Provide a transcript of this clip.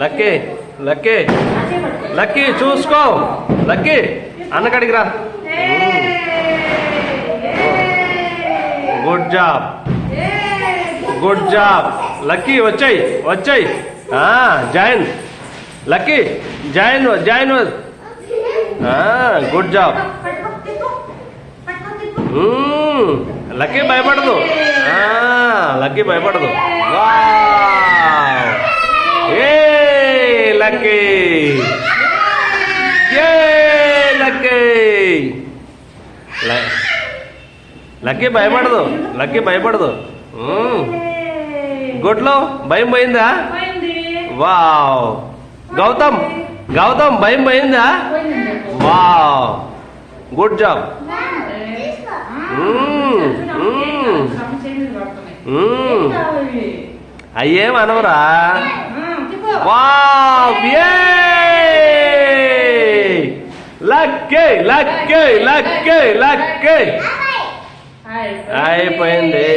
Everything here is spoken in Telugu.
లక్కీ లక్కీ లక్కీ చూసుకో. లక్కీ అన్నకాడికి రా. Good job, good job. Lucky వచ్చాయి వచ్చాయి. Join lucky, join join. Good job. Lucky భయపడదు, లక్కీ భయపడదు. ఏ లక్కీ, ఏ లక్కీ. లక్కీ భయపడదు, లక్కీ భయపడదు. గుడ్లో భయం పోయిందా? వావ్. గౌతమ్, గౌతమ్ భయం పోయిందా? Wow, good job. అయ్యేం అనవరా? Wow, lucky lucky lucky lucky. అయిపోయింది.